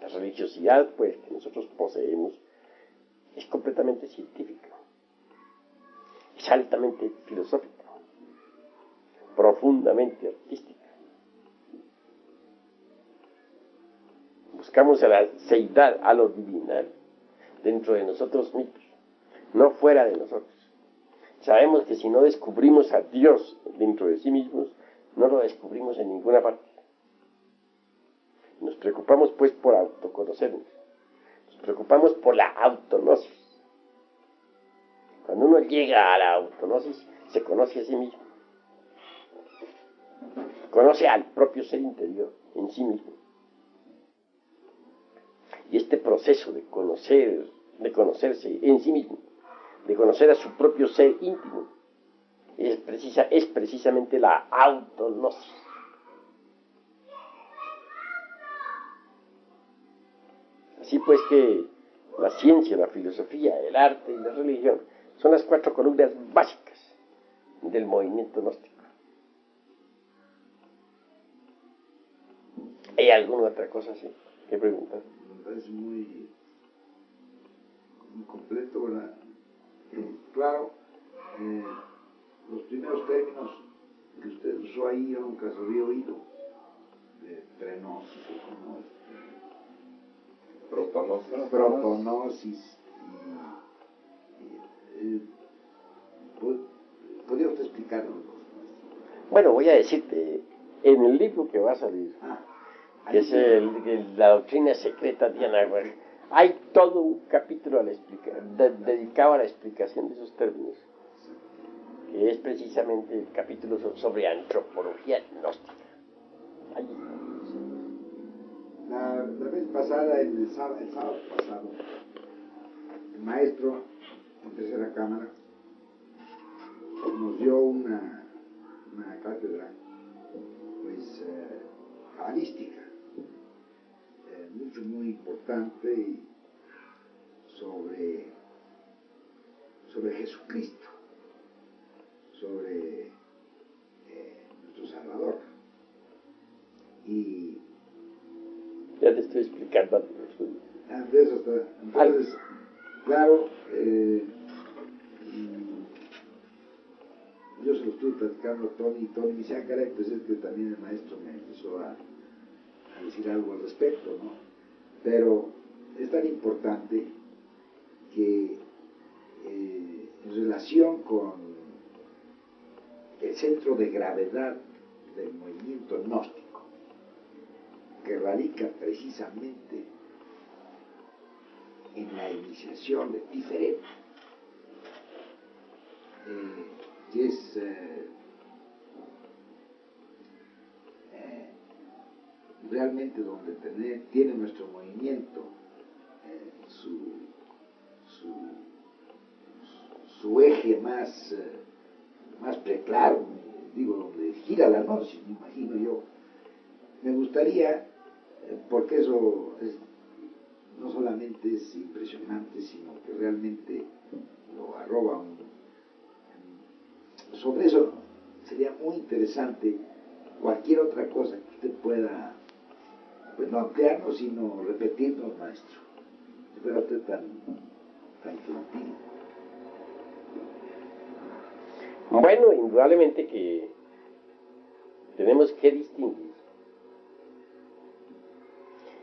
La religiosidad, pues, que nosotros poseemos, es completamente científica, es altamente filosófica, profundamente artística. Buscamos a la seidad, a lo divinal, dentro de nosotros mismos, no fuera de nosotros. Sabemos que si no descubrimos a Dios dentro de sí mismos, no lo descubrimos en ninguna parte. Nos preocupamos pues por autoconocernos, nos preocupamos por la autognosis. Cuando uno llega a la autognosis, se conoce a sí mismo, conoce al propio ser interior en sí mismo. Y este proceso de conocerse en sí mismo, de conocer a su propio ser íntimo, es precisamente la autognosis. Así pues que la ciencia, la filosofía, el arte y la religión son las 4 columnas básicas del movimiento gnóstico. ¿Hay alguna otra cosa así que preguntar? Me parece muy completo, ¿verdad? Claro, los primeros términos que usted usó ahí yo nunca los había oído, de prenosis, como protonosis, ¿podría usted explicarlo? Bueno, voy a decirte, en el libro que va a salir, que es la doctrina secreta de Anahuac, hay todo un capítulo dedicado a la explicación de esos términos, que es precisamente el capítulo sobre antropología gnóstica. Ahí La vez pasada, el sábado pasado, el maestro en tercera cámara nos dio una cátedra pues cabalística, muy importante, y sobre Jesucristo, sobre nuestro Salvador. Y ya te estoy explicando. De eso está. Entonces, claro, yo se lo estuve platicando a Tony, y Tony me dice, caray, pues es que también el maestro me empezó a decir algo al respecto, ¿no? Pero es tan importante que en relación con el centro de gravedad del movimiento gnóstico, que radica precisamente en la iniciación de Tiferet, que es realmente donde tiene nuestro movimiento su eje más preclaro, digo, donde gira la gnosis, me imagino yo. Me gustaría, porque eso es no solamente es impresionante, sino que realmente lo arroba un... Sobre eso sería muy interesante cualquier otra cosa que usted pueda, pues no ampliarnos, sino repetirnos, maestro. Si fuera usted tan gentil. Bueno, indudablemente que tenemos que distinguir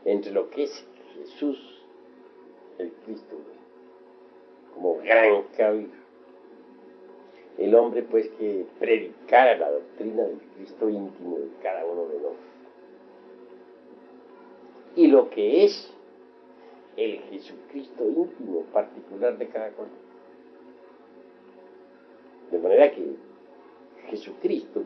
entre lo que es Jesús, el Cristo, como gran cabir, el hombre pues que predicara la doctrina del Cristo íntimo de cada uno de nosotros, y lo que es el Jesucristo íntimo particular de cada cual. De manera que Jesucristo,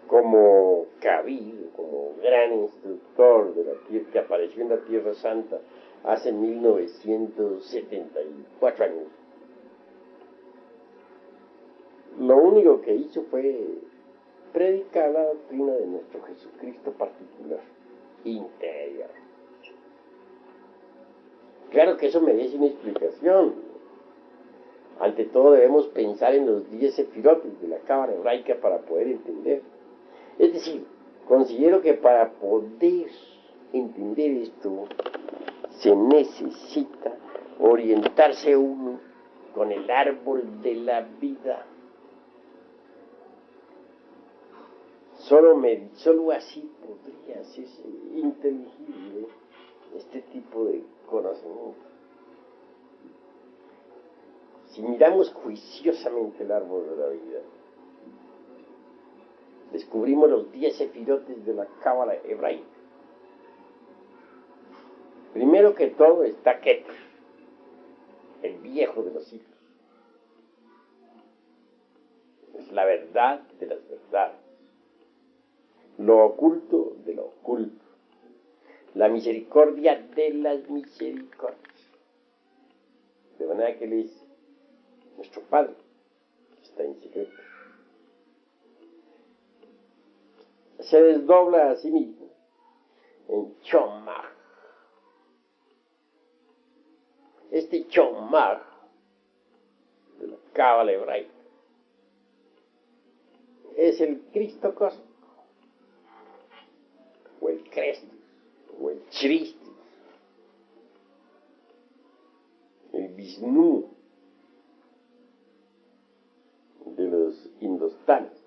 como cabir, como gran instructor de la tierra, que apareció en la Tierra Santa hace 1974 años, lo único que hizo fue predicar la doctrina de nuestro Jesucristo particular, interior. Claro que eso merece una explicación. Ante todo debemos pensar en los 10 sefirotes de la cábala hebraica para poder entender. Es decir, considero que para poder entender esto se necesita orientarse uno con el árbol de la vida. Solo así podría hacerse inteligible este tipo de conocimiento. Si miramos juiciosamente el árbol de la vida, descubrimos los 10 sefirotes de la cábala hebraica. Primero que todo está Keter, el viejo de los siglos. Es la verdad de las verdades, lo oculto de lo oculto, la misericordia de las misericordias. De manera que Él es nuestro Padre, que está en secreto. Se desdobla a sí mismo en Chomag. Este Chomag de la cábala hebraica es el Cristo cósmico, o el Crestus, o el Christus, el Vishnu de los indostanes.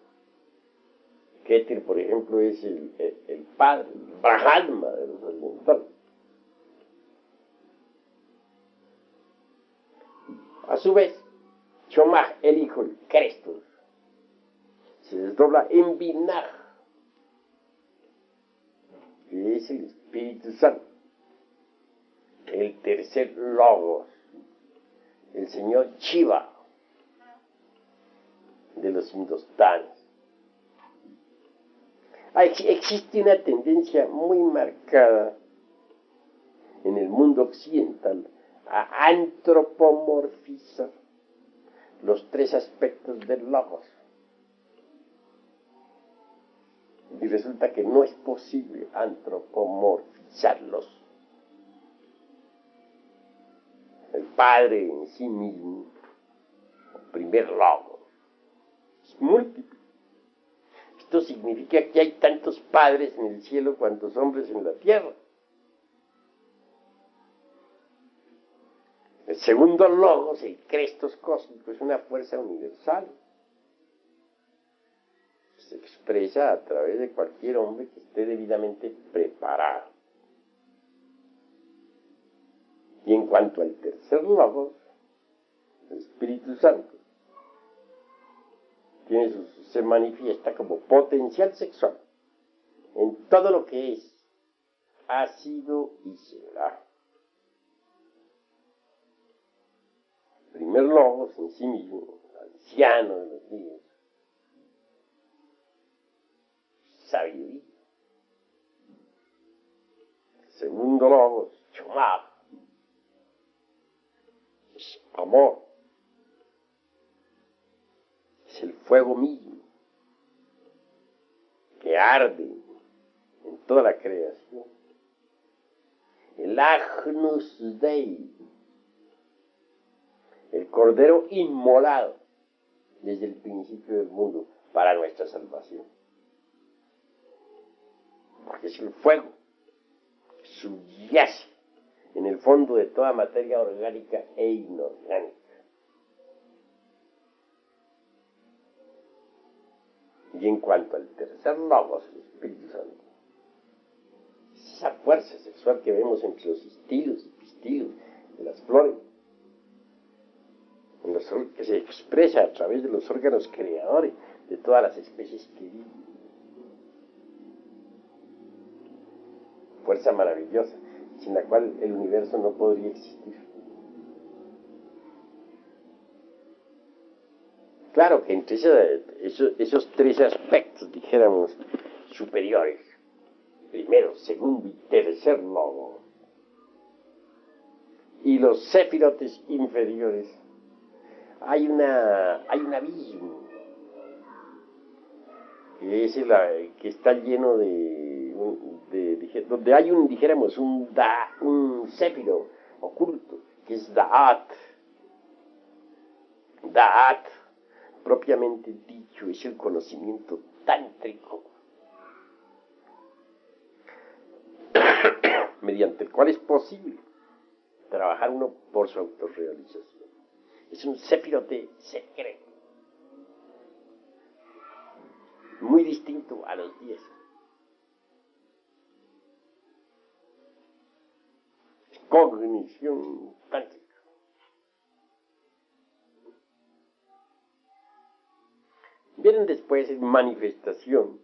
Keter, por ejemplo, es el padre, el Brahma de los orientales. A su vez, Chomag, el hijo, el Crestus, se desdobla en Binah, que es el Espíritu Santo, el tercer Logos, el señor Shiva de los indostanes. Existe una tendencia muy marcada en el mundo occidental a antropomorfizar los 3 aspectos del Logos. Y resulta que no es posible antropomorfizarlos. El Padre en sí mismo, el primer Logos, es múltiple. Esto significa que hay tantos padres en el cielo cuantos hombres en la tierra. El segundo Logos, el Crestos cósmico, es una fuerza universal. Se expresa a través de cualquier hombre que esté debidamente preparado. Y en cuanto al tercer Logos, el Espíritu Santo, se manifiesta como potencial sexual en todo lo que es, ha sido y será. El primer Logos en sí mismo, anciano de los días, sabiduría. El segundo Logos, Chomag, es amor. Es el fuego mismo que arde en toda la creación. el Agnus Dei, el Cordero inmolado desde el principio del mundo para nuestra salvación. Porque es el fuego que subyace en el fondo de toda materia orgánica e inorgánica. Y en cuanto al tercer logos, el Espíritu Santo, es esa fuerza sexual que vemos entre los estilos y pistilos de las flores, que se expresa a través de los órganos creadores de todas las especies que viven. Fuerza maravillosa, sin la cual el universo no podría existir. Claro que entre esos tres aspectos, dijéramos, superiores, primero, segundo y tercer logo, y los séfirotes inferiores, hay un abismo que está lleno donde hay un séfiro oculto, que es Da'at. Da'at, propiamente dicho, es el conocimiento tántrico, mediante el cual es posible trabajar uno por su autorrealización. Es un séfirote secreto, muy distinto a los 10. Cognición tántrica. Vienen después en manifestación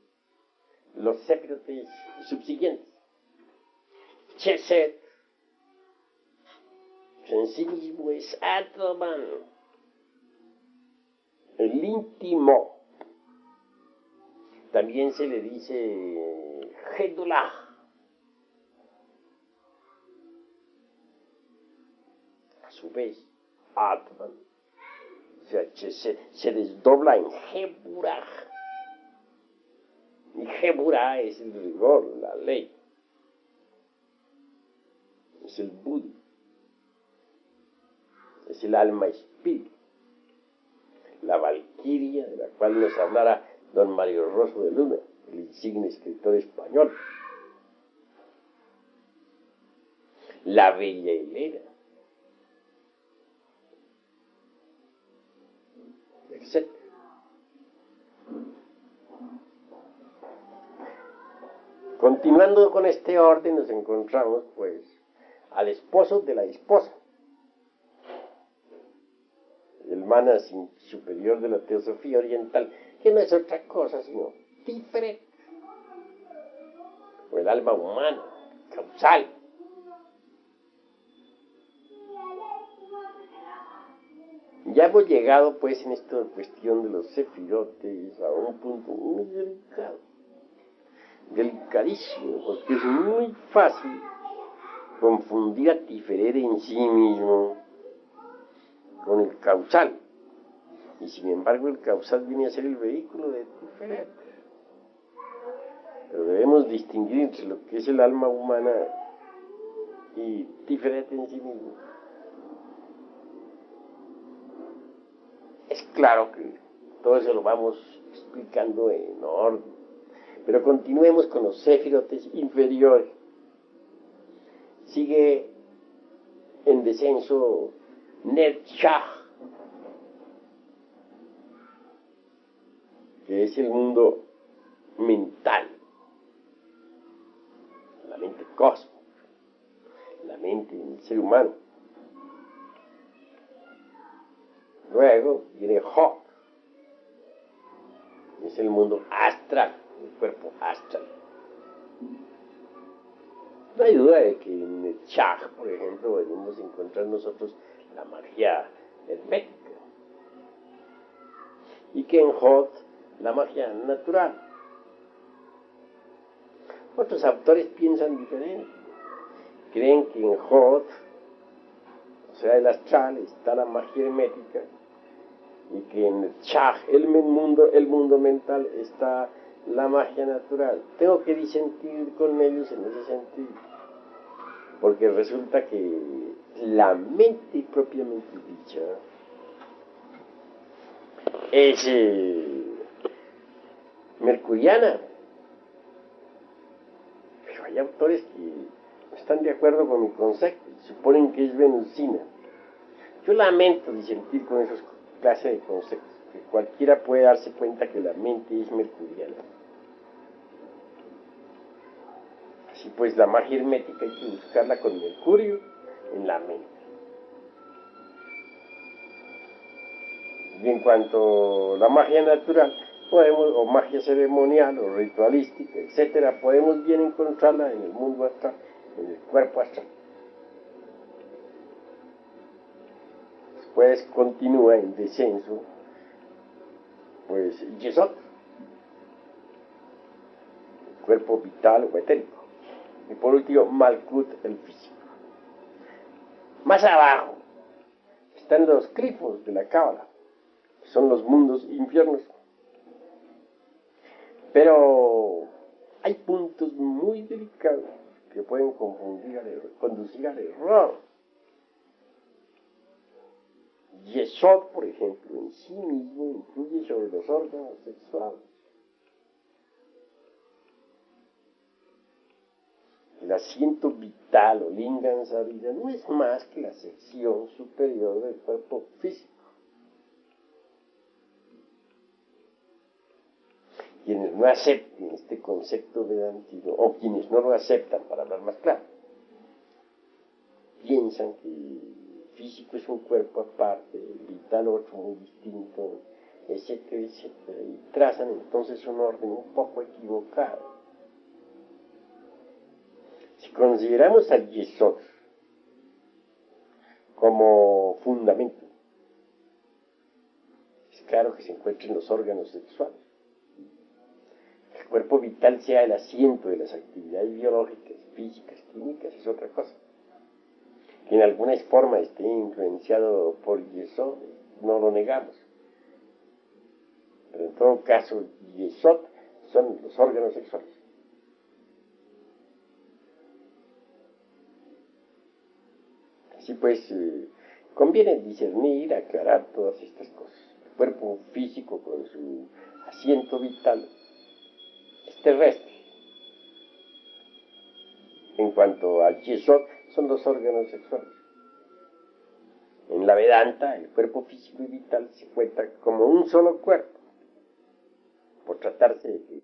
los séfirotes subsiguientes. Chesed, en sí mismo es Atman, el íntimo. También se le dice Gedulah. A su vez, Atman, o sea, se desdobla en Geburah. Y Geburah es el rigor, la ley. Es el Buda. Es el alma espíritu, la valquiria de la cual nos hablará don Mario Rosso de Luna, el insigne escritor español, la bella Helena, etc. Continuando con este orden, nos encontramos pues al esposo de la esposa, el manas superior de la teosofía oriental, que no es otra cosa sino Tiferet, o el alma humana, causal. Ya hemos llegado pues en esta cuestión de los sefirotes a un punto muy delicado, delicadísimo, porque es muy fácil confundir a Tiferet en sí mismo con el causal, y sin embargo el causal viene a ser el vehículo de Tiferet. Pero debemos distinguir entre lo que es el alma humana y Tiferet en sí mismo. Es claro que todo eso lo vamos explicando en orden, pero continuemos con los séfirotes inferiores. Sigue en descenso Netzach, que es el mundo mental, la mente cósmica, la mente del ser humano. Luego viene Hot, que es el mundo astral, el cuerpo astral. No hay duda de que en el Chaj, por ejemplo, venimos a encontrar nosotros la magia hermética, y que en Hot la magia natural. Otros autores piensan diferente. Creen que en Hot, o sea, el astral, está la magia hermética, y que en el Chaj, el mundo mental, está la magia natural. Tengo que disentir con ellos en ese sentido, porque resulta que la mente propiamente dicha es mercuriana, pero hay autores que no están de acuerdo con mi concepto, suponen que es venusina. Yo lamento disentir con esos clases de conceptos, que cualquiera puede darse cuenta que la mente es mercuriana. Así pues, la magia hermética hay que buscarla con Mercurio en la mente. Y en cuanto a la magia natural, o magia ceremonial, o ritualística, etcétera, podemos bien encontrarla en el mundo astral, en el cuerpo astral. Después continúa en descenso, pues, Yesod, el cuerpo vital o etérico. Y por último, Malkut, el físico. Más abajo están los clifos de la Cábala, que son los mundos infiernos. Pero hay puntos muy delicados que pueden conducir al error. Yesod, por ejemplo, en sí mismo influye sobre los órganos sexuales. El asiento vital o lingam sarira no es más que la sección superior del cuerpo físico. Quienes no acepten este concepto vedantino, o quienes no lo aceptan, para hablar más claro, piensan que el físico es un cuerpo aparte, el vital otro muy distinto, etcétera, etcétera, y trazan entonces un orden un poco equivocado. Si consideramos al Yesod como fundamento, es claro que se encuentra en los órganos sexuales. El cuerpo vital sea el asiento de las actividades biológicas, físicas, químicas, es otra cosa. Que en alguna forma esté influenciado por Yesod, no lo negamos. Pero en todo caso, Yesod son los órganos sexuales. Así pues, conviene discernir, aclarar todas estas cosas. El cuerpo físico con su asiento vital es terrestre. En cuanto al Yesod, son los órganos sexuales. En la Vedanta, el cuerpo físico y vital se cuenta como un solo cuerpo, por tratarse de que